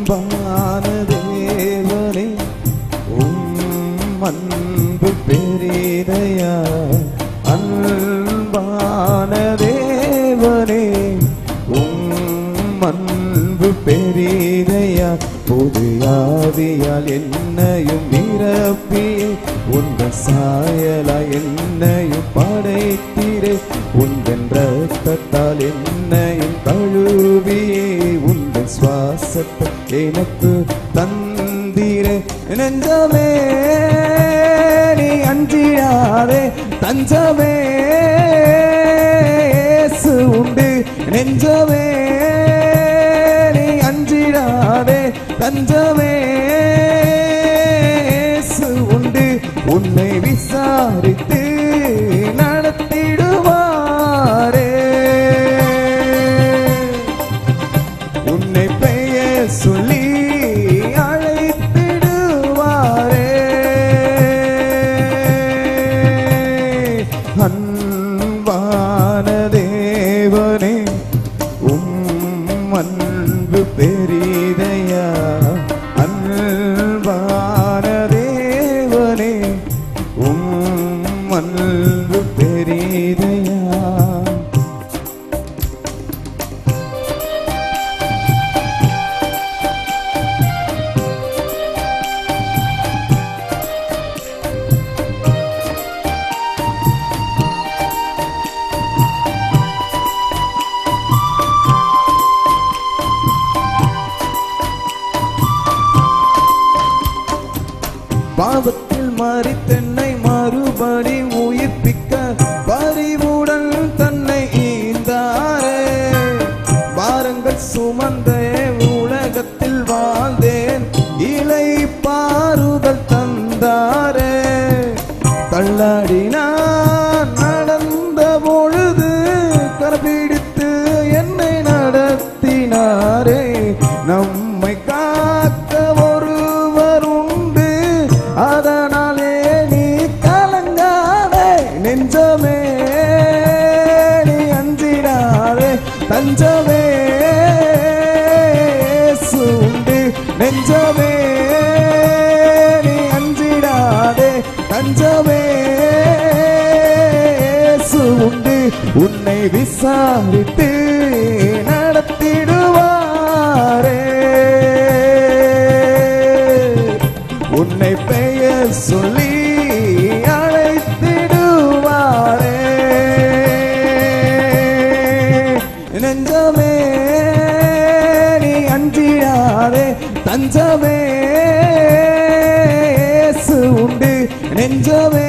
அன்பான தேவனே அன்பு பெரிதையா, அன்பான தேவனே அன்பு பெரிதையா, புது ஆவியால் என்னையும் நிரப்பியே, உங்கள் சாயலா என்னையும் படைத்தீரே, உங்கள் இரத்தத்தால் என்னையும் கழுவியே, உங்கள் சுவாசத்தை எனக்கு தந்தீரே. நெஞ்சமே நீ அஞ்சிடாதே, தஞ்சமே இயேசு உண்டு. நெஞ்சமே நீ அஞ்சிடாதே, தஞ்சமே இயேசு உண்டு. உன்னை விசாரித்து நடத்திடுவாரே, உன்னை பெயர் சொல்லி அழைத்திடுவாரே. அன்பான தேவனே அன்பு பெரிதையா, அன்பான தேவனே அன்பு பெரிதையா. பாவத்தில் மரித்தென்னை மறுபடி உயிர்ப்பிக்க பரிவுடன் தன்னை ஈந்தாரே. பாரங்கள் சுமந்த உலகத்தில் வாழ்ந்தேன், இலை பாறுதல் தந்தாரே. தள்ளாடி நான் நடந்த பொழுது கரபிடித்து என்னை நடத்தினாரே. நம்மை காக்க ஒருவர் உண்டு, அதனாலே நீ கலங்காதே. நெஞ்சமே நீ அஞ்சிடாதே, தஞ்சமே இயேசு உண்டு. நெஞ்சமே நீ அஞ்சிடாதே, தஞ்சமே இயேசு உண்டு. உன்னை விசாரித்து நடத்திடுவாரே, உன்னை பெயர் சொல்லி அழைத்திடுவாரே. நெஞ்சமே நீ அஞ்சிடாதே, தஞ்சமே இயேசு உண்டு. நெஞ்சமே